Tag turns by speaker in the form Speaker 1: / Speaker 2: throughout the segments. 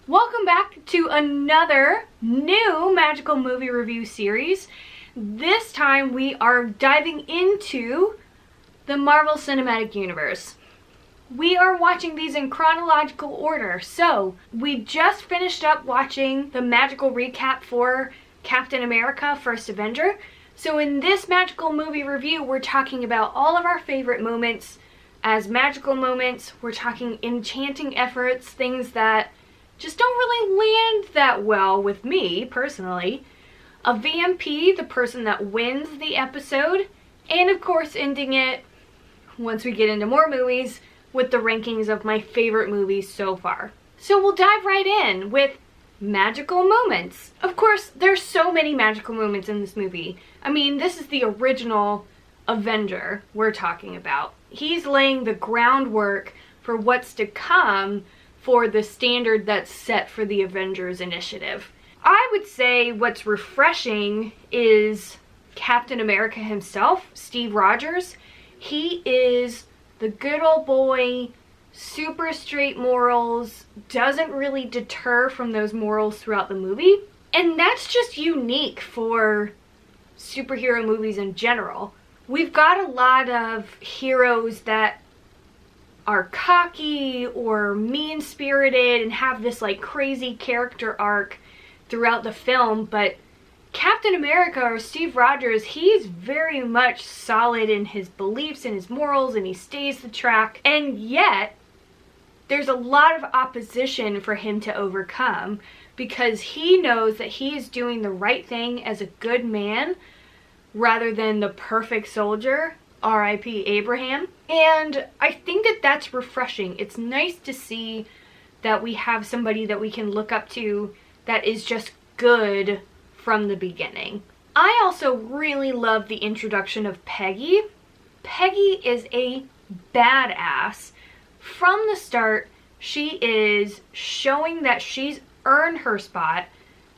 Speaker 1: Welcome back to another new magical movie review series. This time we are diving into the Marvel Cinematic Universe. We are watching these in chronological order. So we just finished up watching the magical recap for Captain America: First Avenger. So in this magical movie review, we're talking about all of our favorite moments as magical moments. We're talking enchanting efforts, things that just don't really land that well with me personally. A VMP, the person that wins the episode, and of course ending it, once we get into more movies, with the rankings of my favorite movies so far. So we'll dive right in with magical moments. Of course, there's so many magical moments in this movie. I mean, this is the original Avenger we're talking about. He's laying the groundwork for what's to come for the standard that's set for the Avengers initiative. I would say what's refreshing is Captain America himself, Steve Rogers. He is the good old boy, super straight morals, doesn't really deter from those morals throughout the movie. And that's just unique for superhero movies in general. We've got a lot of heroes that are cocky or mean-spirited and have this like crazy character arc throughout the film, but Captain America, or Steve Rogers, he's very much solid in his beliefs and his morals, and he stays the track, and yet there's a lot of opposition for him to overcome because he knows that he is doing the right thing as a good man rather than the perfect soldier. R.I.P. Abraham. And I think that that's refreshing. It's nice to see that we have somebody that we can look up to that is just good from the beginning. I also really love the introduction of Peggy. Peggy is a badass. From the start, she is showing that she's earned her spot.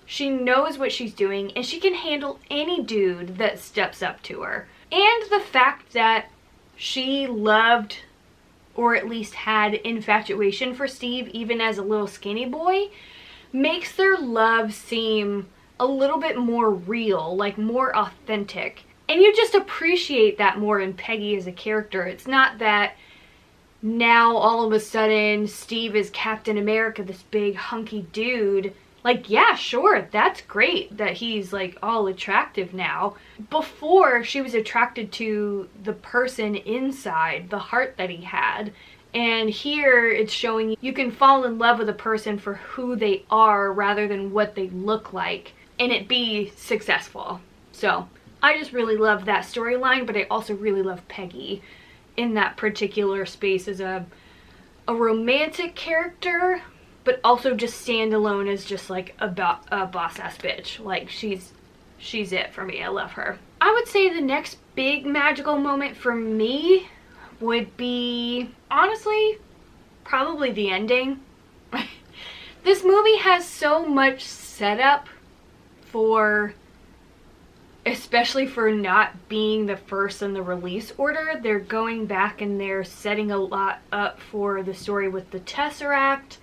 Speaker 1: She knows what she's doing, and she can handle any dude that steps up to her. And the fact that she loved, or at least had infatuation for Steve even as a little skinny boy, makes their love seem a little bit more real, like more authentic. And you just appreciate that more in Peggy as a character. It's not that now all of a sudden Steve is Captain America, this big hunky dude. Like, yeah, sure, that's great that he's like all attractive now. Before, she was attracted to the person inside, the heart that he had. And here it's showing you can fall in love with a person for who they are rather than what they look like, and it be successful. So I just really love that storyline, but I also really love Peggy in that particular space as a romantic character, but also just standalone as just like a boss-ass bitch. Like, she's it for me. I love her. I would say the next big magical moment for me would be, honestly, probably the ending. This movie has so much setup for, especially for not being the first in the release order. They're going back and they're setting a lot up for the story with the Tesseract,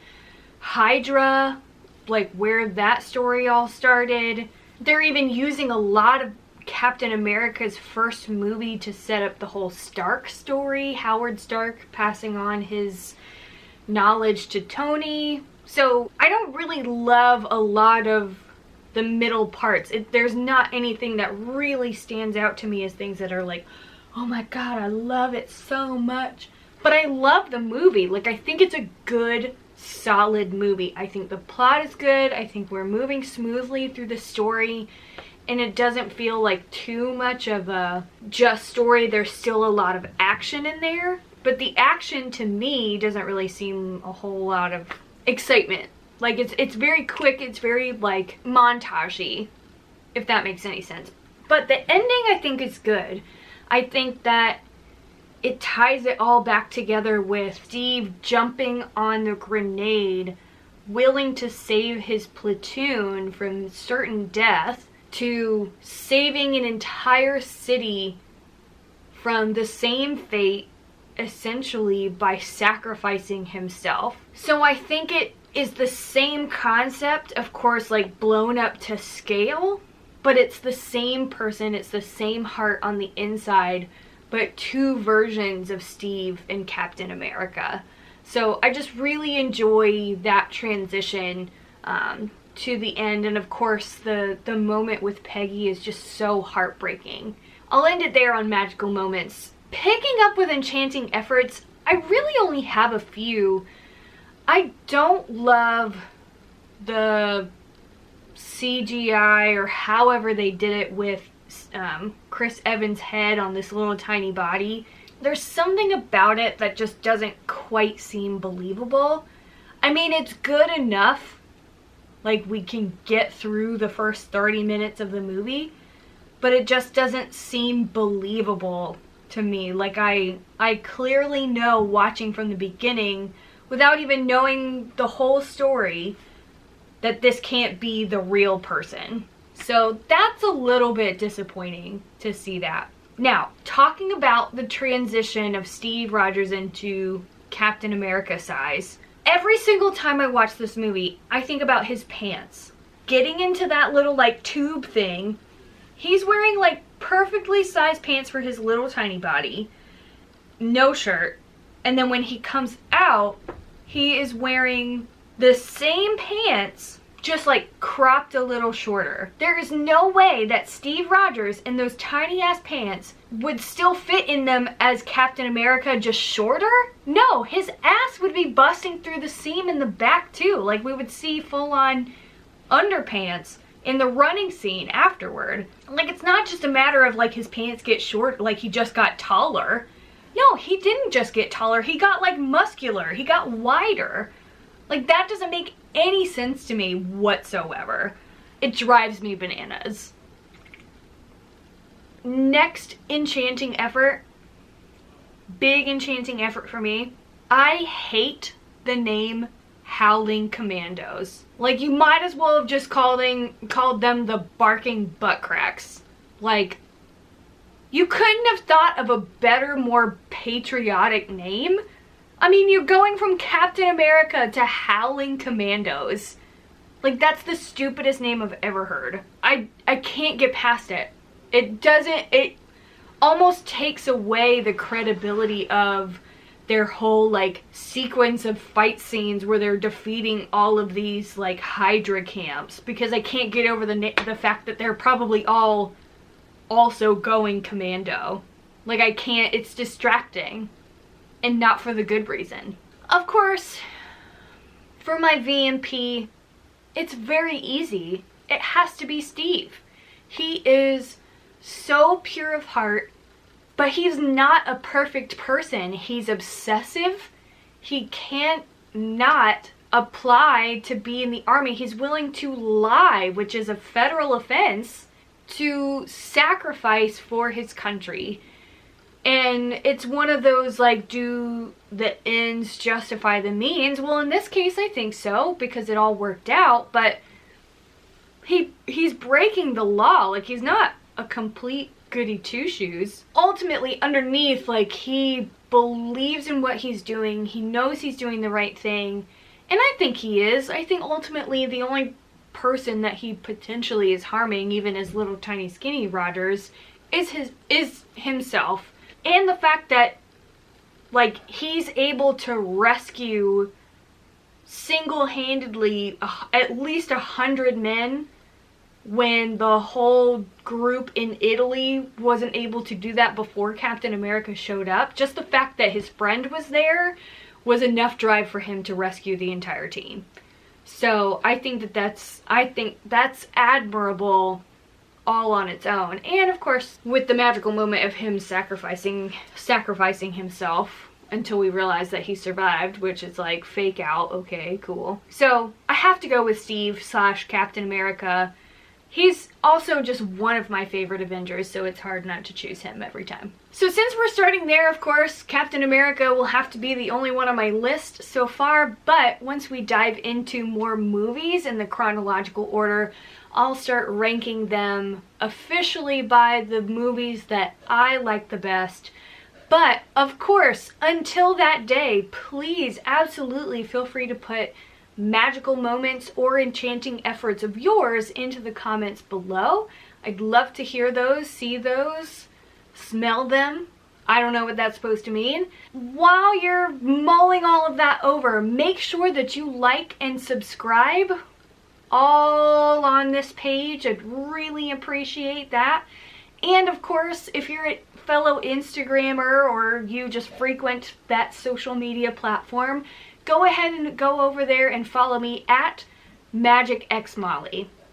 Speaker 1: Hydra, like where that story all started. They're even using a lot of Captain America's first movie to set up the whole Stark story, Howard Stark passing on his knowledge to Tony. So I don't really love a lot of the middle parts. There's not anything that really stands out to me as things that are like, oh my god, I love it so much. But I love the movie. Like, I think it's a good, solid movie. I think the plot is good. I think we're moving smoothly through the story, and it doesn't feel like too much of a just story. There's still a lot of action in there, but the action to me doesn't really seem a whole lot of excitement. Like, it's very quick, it's very like montagey, if that makes any sense. But the ending I think is good. I think that it ties it all back together with Steve jumping on the grenade, willing to save his platoon from certain death, to saving an entire city from the same fate, essentially by sacrificing himself. So I think it is the same concept, of course, like blown up to scale, but it's the same person, it's the same heart on the inside, but two versions of Steve and Captain America. So I just really enjoy that transition to the end, and of course the moment with Peggy is just so heartbreaking. I'll end it there on magical moments. Picking up with Enchanting Efforts, I really only have a few. I don't love the CGI or however they did it with Chris Evans' head on this little tiny body. There's something about it that just doesn't quite seem believable. I mean, it's good enough, like we can get through the first 30 minutes of the movie, but it just doesn't seem believable to me. Like I clearly know, watching from the beginning without even knowing the whole story, that this can't be the real person. So that's a little bit disappointing to see that. Now, talking about the transition of Steve Rogers into Captain America size, every single time I watch this movie, I think about his pants. Getting into that little like tube thing, he's wearing like perfectly sized pants for his little tiny body, no shirt, and then when he comes out, he is wearing the same pants, just like cropped a little shorter. There is no way that Steve Rogers in those tiny ass pants would still fit in them as Captain America, just shorter. No, his ass would be busting through the seam in the back too. Like we would see full on underpants in the running scene afterward. Like it's not just a matter of like his pants get short, like he just got taller. No, he didn't just get taller, he got like muscular, he got wider. Like that doesn't make any sense to me whatsoever. It drives me bananas. Next enchanting effort, big enchanting effort for me. I hate the name Howling Commandos. Like you might as well have just called them the Barking Butt Cracks. Like you couldn't have thought of a better, more patriotic name. I mean, you're going from Captain America to Howling Commandos. Like, that's the stupidest name I've ever heard. I can't get past it. It almost takes away the credibility of their whole, like, sequence of fight scenes where they're defeating all of these, like, Hydra camps. Because I can't get over the fact that they're probably all also going commando. Like, I can't, it's distracting. And not for the good reason. Of course, for my VMP, it's very easy. It has to be Steve. He is so pure of heart, but he's not a perfect person. He's obsessive. He can't not apply to be in the army. He's willing to lie, which is a federal offense, to sacrifice for his country. And it's one of those, like, do the ends justify the means? Well, in this case, I think so, because it all worked out, but he's breaking the law. Like, he's not a complete goody two-shoes. Ultimately, underneath, like, he believes in what he's doing. He knows he's doing the right thing, and I think he is. I think ultimately the only person that he potentially is harming, even as little tiny skinny Rogers, is himself. And the fact that, like, he's able to rescue single-handedly at least 100 men when the whole group in Italy wasn't able to do that before Captain America showed up. Just the fact that his friend was there was enough drive for him to rescue the entire team. So I think that's admirable all on its own. And of course, with the magical moment of him sacrificing himself until we realize that he survived, which is like fake out. Okay, cool. So I have to go with Steve / Captain America. He's also just one of my favorite Avengers, so it's hard not to choose him every time. So since we're starting there, of course, Captain America will have to be the only one on my list so far, but once we dive into more movies in the chronological order, I'll start ranking them officially by the movies that I like the best. But, of course, until that day, please absolutely feel free to put magical moments or enchanting efforts of yours into the comments below. I'd love to hear those, see those, smell them. I don't know what that's supposed to mean. While you're mulling all of that over, make sure that you like and subscribe all on this page. I'd really appreciate that. And of course, if you're a fellow Instagrammer or you just frequent that social media platform, go ahead and go over there and follow me at MagicXMolly.